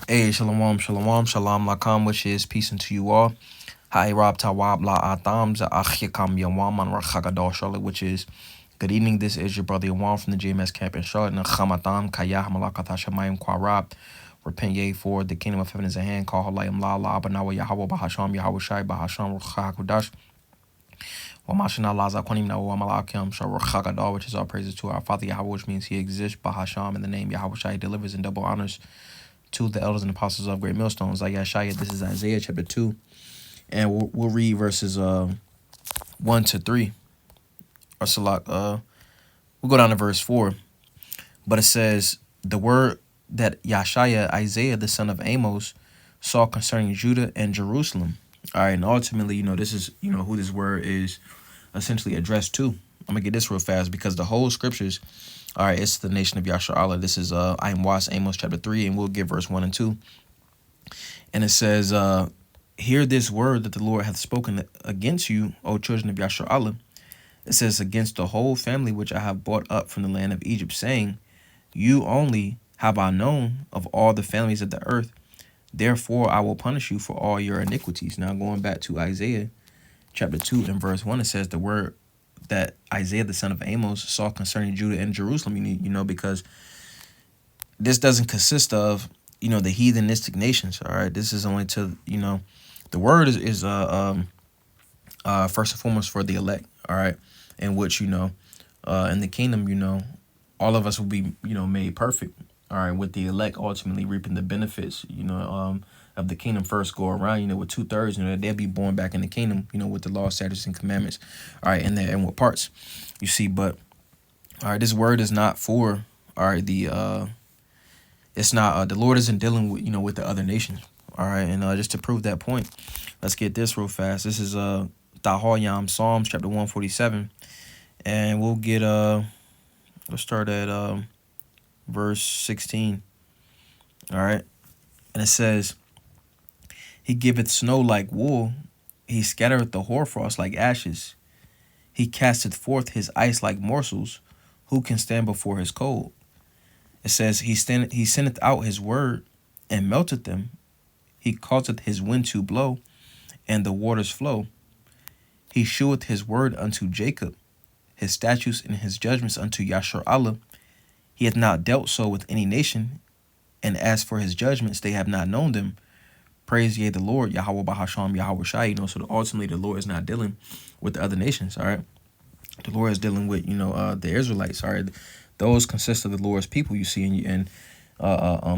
Hey, shalom, shalom, shalom lakam, which is peace unto you all. Hi, Rob Tawab La Atam, Za'achikam Yawaman Rachagadol Charlotte, which is good evening. This is your brother Yawan from the JMS camp in Charlotte. Nachamatam, Kayah, Malakata Shamayim Kwarab. Repent ye for the kingdom of heaven is at hand. Call Halayim La La Abanawa Yahweh Bahasham, Yahweh Shai Bahasham, Ruchakudash. Wamashina Laza Kwanim Na Wamalakim, Sharuchagadol, which is all praises to our Father Yahweh, which means he exists. Bahasham, in the name Yahweh Shai delivers in double honors to the elders and apostles of great millstones. Ayashaya, this is Isaiah chapter 2. And we'll read verses 1 to 3. Or Salak, we'll go down to verse 4. But it says, the word that Yashaya, Isaiah, the son of Amos, saw concerning Judah and Jerusalem. All right, and ultimately, this is, who this word is essentially addressed to. I'm going to get this real fast because the whole scriptures, all right, it's the nation of Yasharallah. This is Amos chapter 3, and we'll give verse 1 and 2. And it says, hear this word that the Lord hath spoken against you, O children of Yasharallah. It says, against the whole family which I have brought up from the land of Egypt, saying, you only have I known of all the families of the earth. Therefore I will punish you for all your iniquities. Now going back to Isaiah chapter 2 and verse 1, it says the word that Isaiah the son of Amos saw concerning Judah and Jerusalem. Because this doesn't consist of, the heathenistic nations. All right, this is only to, the word is first and foremost for the elect. All right, in which in the kingdom, all of us will be made perfect. All right, with the elect ultimately reaping the benefits, of the kingdom first go around, with 2/3, they'll be born back in the kingdom, with the law, statutes, and commandments. All right, and their what parts, you see. But all right, this word is not for it's not the Lord isn't dealing with with the other nations. All right, and just to prove that point, let's get this real fast. This is Tahoyam Psalms chapter 147, and we'll get let's start at verse 16. All right, and it says, he giveth snow like wool, he scattereth the hoarfrost like ashes, he casteth forth his ice like morsels. Who can stand before his cold? It says, he sendeth out his word and melteth them. He causeth his wind to blow, and the waters flow. He sheweth his word unto Jacob, his statutes and his judgments unto Yasharallah. He hath not dealt so with any nation, and as for his judgments, they have not known them. Praise ye the Lord, Yahweh Bahasham, Yahweh Shai. So ultimately the Lord is not dealing with the other nations, all right? The Lord is dealing with, the Israelites, all right? Those consist of the Lord's people, you see, and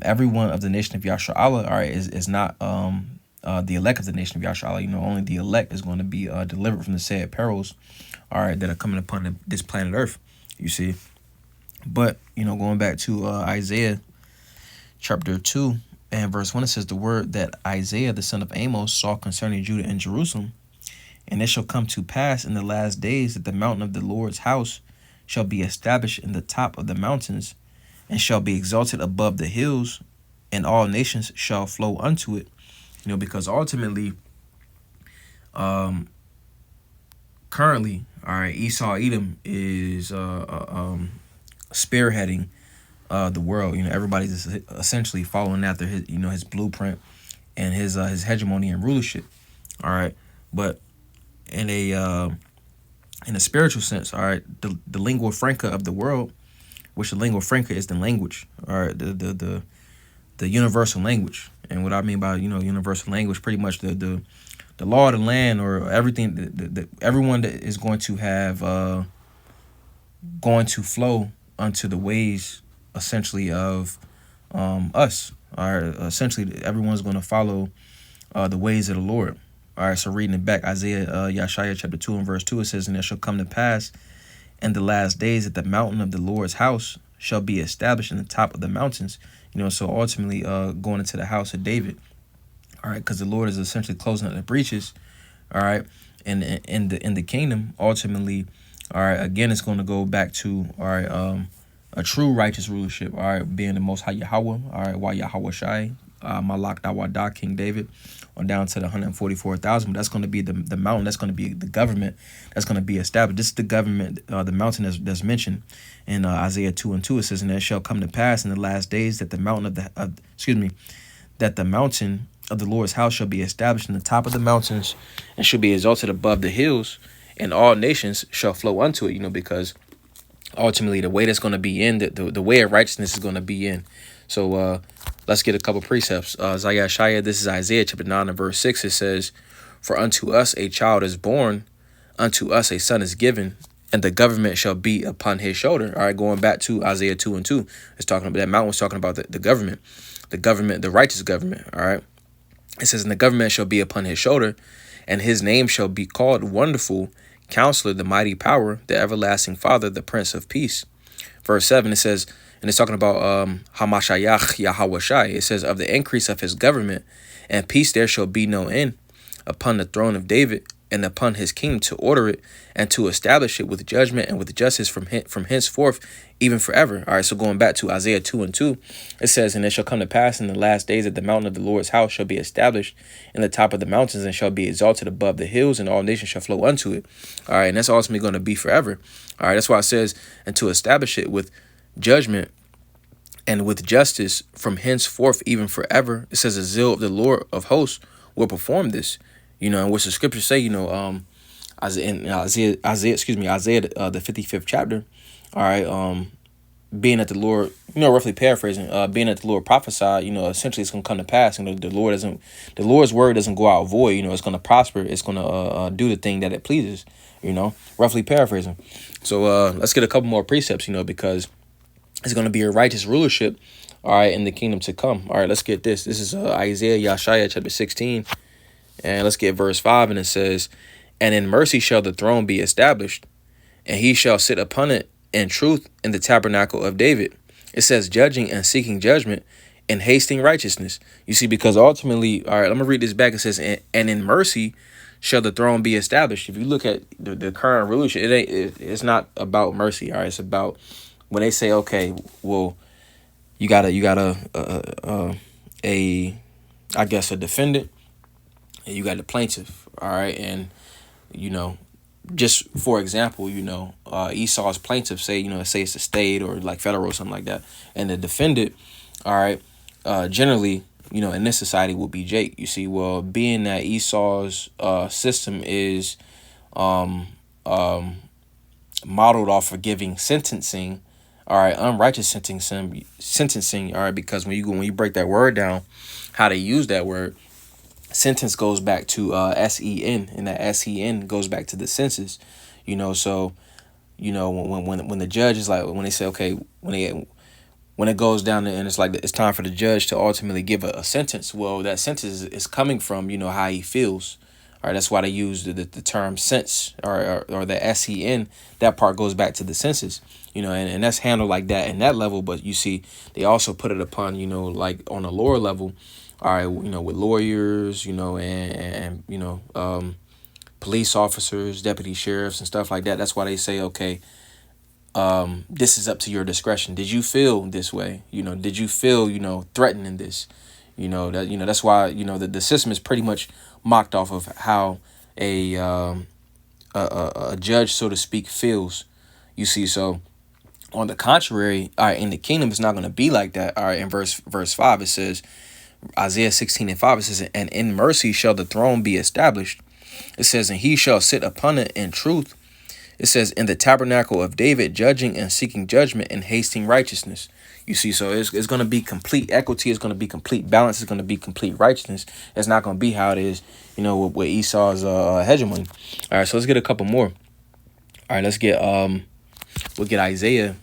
everyone of the nation of Yasharallah, all right, is not the elect of the nation of Yasharallah. Only the elect is going to be delivered from the said perils, all right, that are coming upon this planet Earth, you see. But, going back to Isaiah chapter 2 and verse 1, it says, the word that Isaiah the son of Amos saw concerning Judah and Jerusalem. And it shall come to pass in the last days that the mountain of the Lord's house shall be established in the top of the mountains, and shall be exalted above the hills, and all nations shall flow unto it. Because ultimately, currently, all right, Esau Edom is spearheading the world. Everybody's essentially following after his, his blueprint and his hegemony and rulership. All right, but in a spiritual sense, all right, the lingua franca of the world, which the lingua franca is the language, all right, the universal language. And what I mean by universal language, pretty much the law of the land, or everything, everyone that is going to have going to flow unto the ways essentially of us. All right, essentially everyone's going to follow the ways of the Lord. All right, so reading it back, Isaiah Yashaya chapter 2 and verse 2, it says, and it shall come to pass in the last days that the mountain of the Lord's house shall be established in the top of the mountains. So ultimately going into the house of David. All right, because the Lord is essentially closing up the breaches. All right, and in the kingdom, ultimately, all right, again, it's going to go back to, all right, a true righteous rulership, all right, being the Most High Yahweh, all right, Why Yahweh Shai, Malak Dawada, King David, on down to the 144,000. But that's going to be the mountain. That's going to be the government that's going to be established. This is the government, the mountain that's mentioned in Isaiah 2 and 2. It says, and it shall come to pass in the last days that the mountain that the mountain of the Lord's house shall be established in the top of the mountains and shall be exalted above the hills, and all nations shall flow unto it, because ultimately the way that's going to be in, the way of righteousness is going to be in. So let's get a couple precepts. Zayashaya, this is Isaiah chapter 9 and verse 6. It says, "For unto us a child is born, unto us a son is given, and the government shall be upon his shoulder." All right, going back to Isaiah 2 and 2, it's talking about that mountain was talking about the government, the righteous government. All right, it says, "And the government shall be upon his shoulder, and his name shall be called Wonderful, Counselor, the Mighty Power, the Everlasting Father, the Prince of Peace." Verse 7, it says, and it's talking about Hamashayach Yahawashai. It says, "Of the increase of his government and peace there shall be no end upon the throne of David and upon his kingdom, to order it and to establish it with judgment and with justice from henceforth, even forever." All right, so going back to Isaiah 2 and 2, it says, "And it shall come to pass in the last days that the mountain of the Lord's house shall be established in the top of the mountains and shall be exalted above the hills, and all nations shall flow unto it." All right, and that's ultimately going to be forever. All right, that's why it says, "And to establish it with judgment and with justice from henceforth, even forever." It says, "The zeal of the Lord of hosts will perform this." And what the scriptures say, Isaiah, the 55th chapter. All right, being that the Lord, roughly paraphrasing, being that the Lord prophesied, essentially it's gonna come to pass. The Lord's word doesn't go out void. It's gonna prosper. It's gonna do the thing that it pleases. Roughly paraphrasing. So let's get a couple more precepts. Because it's gonna be a righteous rulership. All right, in the kingdom to come. All right, let's get this. This is Isaiah Yashaya chapter 16, and let's get verse 5, and it says, "And in mercy shall the throne be established, and he shall sit upon it in truth in the tabernacle of David." It says, "Judging and seeking judgment and hasting righteousness." You see, because ultimately, all right, I'm gonna read this back. It says, "And in mercy shall the throne be established." If you look at the current rulership, it's not about mercy. All right, it's about when they say, okay, well, you got I guess a defendant, and you got the plaintiff. All right, and just for example, Esau's plaintiff say it's the state or like federal or something like that, and the defendant, all right, generally, in this society will be Jake. You see, well, being that Esau's system is modeled off of giving sentencing, all right, unrighteous sentencing, all right, because when you break that word down, how they use that word, sentence goes back to SEN, and that SEN goes back to the census, so when the judge is like, when they say, okay, when it goes down and it's like it's time for the judge to ultimately give a sentence, well, that sentence is coming from how he feels. All right, that's why they use the term sense or the SEN. That part goes back to the census, and that's handled like that in that level. But you see, they also put it upon, like on a lower level, all right, with lawyers, and police officers, deputy sheriffs, and stuff like that. That's why they say, okay, this is up to your discretion. Did you feel this way? Did you feel, threatened in this? That's why, the system is pretty much mocked off of how a judge, so to speak, feels. You see, so on the contrary, all right, in the kingdom, it's not going to be like that. All right, in verse 5, it says, Isaiah 16 and 5, it says, "And in mercy shall the throne be established." It says, "And he shall sit upon it in truth." It says, "In the tabernacle of David, judging and seeking judgment and hasting righteousness." You see, so it's going to be complete equity. It's going to be complete balance. It's going to be complete righteousness. It's not going to be how it is, with Esau's hegemony. All right, so let's get a couple more. All right, let's get we'll get Isaiah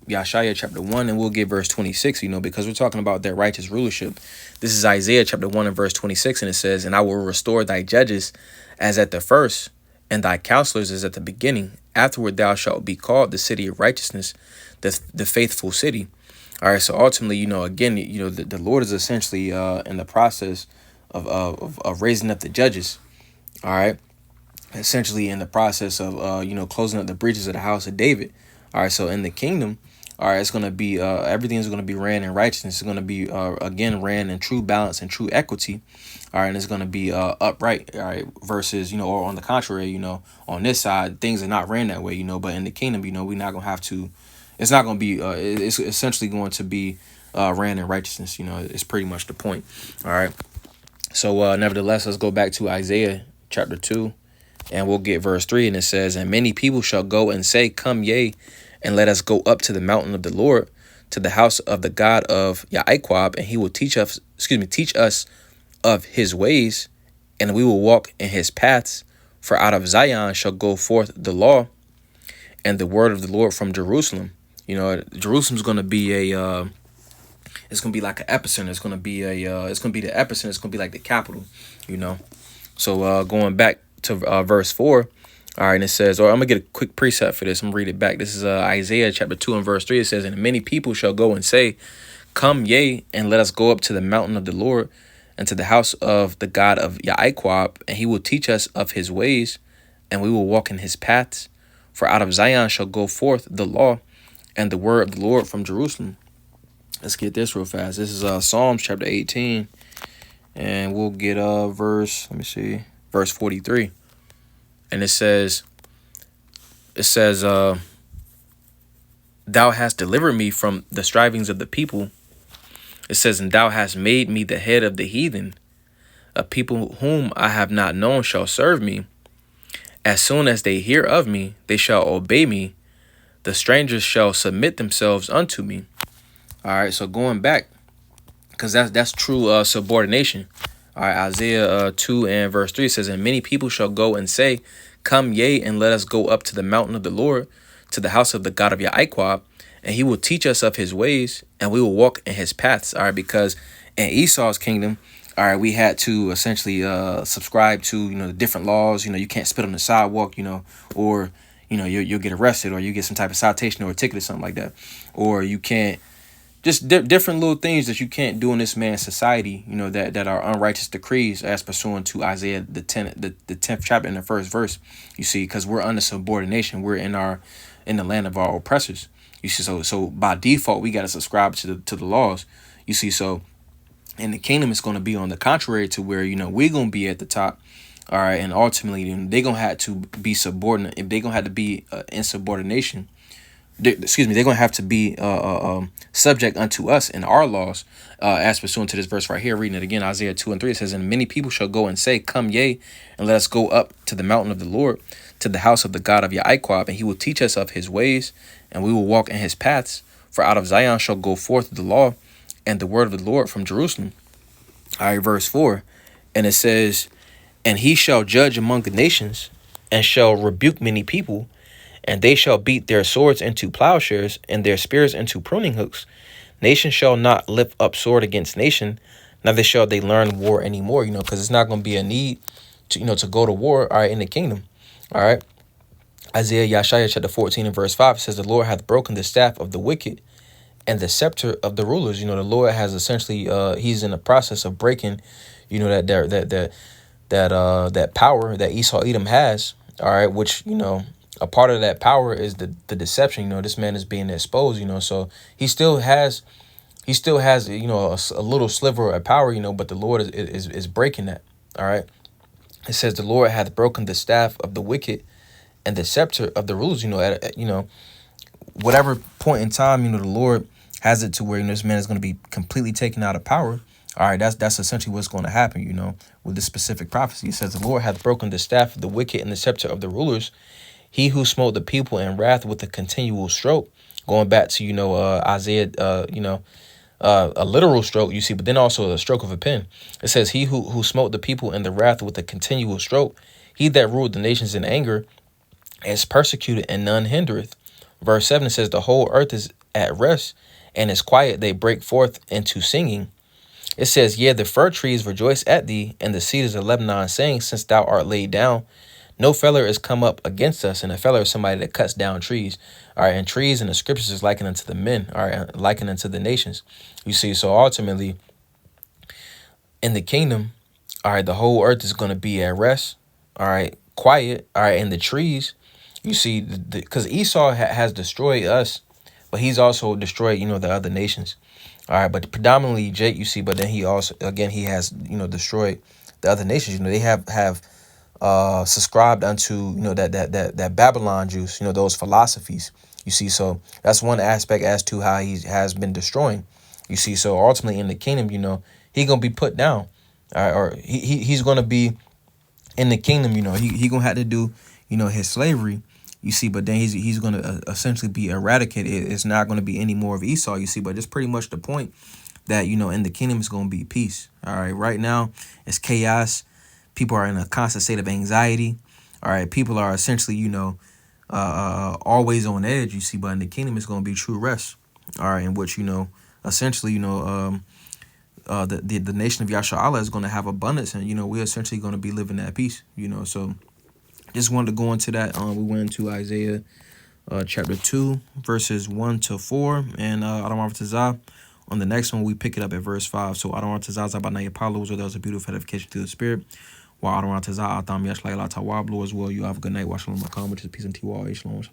Yashaya chapter 1, and we'll get verse 26, because we're talking about their righteous rulership. This is Isaiah chapter 1 and verse 26, and it says, "And I will restore thy judges as at the first, and thy counselors as at the beginning. Afterward thou shalt be called the city of righteousness, the faithful city." All right, so ultimately, again, the Lord is essentially in the process of raising up the judges. All right, essentially in the process of closing up the breaches of the house of David. All right, so in the kingdom, all right, it's going to be everything is going to be ran in righteousness. It's going to be again ran in true balance and true equity. All right, and it's going to be upright. All right, versus or on the contrary, on this side things are not ran that way. But in the kingdom, we're not going to have to. It's not going to be. It's essentially going to be ran in righteousness. You know, it's pretty much the point. All right. So nevertheless, let's go back to Isaiah chapter 2, and we'll get verse 3. And it says, "And many people shall go and say, Come ye, and let us go up to the mountain of the Lord, to the house of the God of Yaquab, and he will teach us of his ways, and we will walk in his paths. For out of Zion shall go forth the law and the word of the Lord from Jerusalem." You know, Jerusalem's going to be it's going to be like an epicenter. It's going to be it's going to be the epicenter. It's going to be like the capital, you know. So going back to verse 4, all right, and it says, or I'm going to get a quick precept for this. I'm going to read it back. This is Isaiah chapter 2 and verse 3. It says, "And many people shall go and say, Come ye, and let us go up to the mountain of the Lord, and to the house of the God of Yaquab, and he will teach us of his ways, and we will walk in his paths. For out of Zion shall go forth the law and the word of the Lord from Jerusalem." Let's get this real fast. This is Psalms chapter 18, and we'll get verse 43. And it says, "Thou hast delivered me from the strivings of the people." It says, "And thou hast made me the head of the heathen. A people whom I have not known shall serve me. As soon as they hear of me, they shall obey me. The strangers shall submit themselves unto me." All right, so going back, because that's true subordination. All right, Isaiah 2 and verse 3 says, "And many people shall go and say, Come ye, and let us go up to the mountain of the Lord, to the house of the God of Yaquab, and he will teach us of his ways, and we will walk in his paths." All right, because in Esau's kingdom, all right, we had to essentially subscribe to, the different laws. You can't spit on the sidewalk, or, you'll get arrested, or you get some type of citation or a ticket or something like that. Or you can't, just different little things that you can't do in this man's society, that are unrighteous decrees as pursuant to Isaiah the 10th chapter in the first verse. You see, because we're under subordination, we're in the land of our oppressors. You see, so by default we got to subscribe to the laws. You see, so in the kingdom it's going to be on the contrary, to where we're going to be at the top. All right, and ultimately they're going to have to be subordinate. If they're going to have to be in subordination, they're going to have to be subject unto us in our laws, as pursuant to this verse right here. Reading it again, Isaiah 2 and 3, it says, "And many people shall go and say, Come ye, and let us go up to the mountain of the Lord, to the house of the God of Yaquab, and he will teach us of his ways, and we will walk in his paths. For out of Zion shall go forth the law and the word of the Lord from Jerusalem." All right, verse 4, and it says, "And he shall judge among the nations, and shall rebuke many people, and they shall beat their swords into plowshares, and their spears into pruning hooks. Nation shall not lift up sword against nation, neither shall they learn war anymore." Because it's not going to be a need to go to war, all right, in the kingdom. All right. Isaiah Yeshaya chapter 14 and verse 5 says, "The Lord hath broken the staff of the wicked and the scepter of the rulers." The Lord has essentially, he's in the process of breaking, that power that Esau Edom has. All right, which, a part of that power is the deception. This man is being exposed, so he still has a little sliver of power, but the Lord is breaking that. All right. It says, "The Lord hath broken the staff of the wicked and the scepter of the rulers." Whatever point in time, the Lord has it to where this man is going to be completely taken out of power. All right, that's essentially what's going to happen, with this specific prophecy. It says, "The Lord hath broken the staff of the wicked and the scepter of the rulers. He who smote the people in wrath with a continual stroke." Going back to, Isaiah, a literal stroke, you see, but then also a stroke of a pen. It says, "He who smote the people in the wrath with a continual stroke, he that ruled the nations in anger, is persecuted, and none hindereth." Verse 7 says, "The whole earth is at rest, and is quiet. They break forth into singing." It says, "Yea, the fir trees rejoice at thee, and the cedars of Lebanon saying, Since thou art laid down, no feller is come up against us." And a feller is somebody that cuts down trees. All right, and trees in the scriptures is likened unto the men, all right, likened unto the nations. You see, so ultimately in the kingdom, all right, the whole earth is going to be at rest, all right, quiet, all right, and the trees, you see, because Esau has destroyed us, but he's also destroyed, the other nations. All right, but predominantly Jake, you see, but then he also, again, he has, destroyed the other nations. They have subscribed unto, that Babylon juice, those philosophies. You see, so that's one aspect as to how he has been destroying. You see, so ultimately in the kingdom, he gonna be put down, all right, or he's gonna be in the kingdom. He gonna have to do, his slavery. You see, but then he's gonna essentially be eradicated. It's not gonna be any more of Esau. You see, but it's pretty much the point that in the kingdom is gonna be peace. All right, right now it's chaos. People are in a constant state of anxiety. All right, people are essentially always on edge. You see, but in the kingdom it's gonna be true rest. All right, in which essentially the nation of Yasha Allah is going to have abundance, and we're essentially going to be living that peace. So just wanted to go into that. We went into Isaiah chapter 2 verses 1 to 4, and Adam Tazah. On the next one we pick it up at verse 5. So Adam Tazah Zabanaya Palos, or that was a beautiful edification through the spirit. While Adam Tazah Atam Yashlaila Tawablo as well. You have a good night. Wash Shalom Makam, which is peace and Tiwa. Shalom.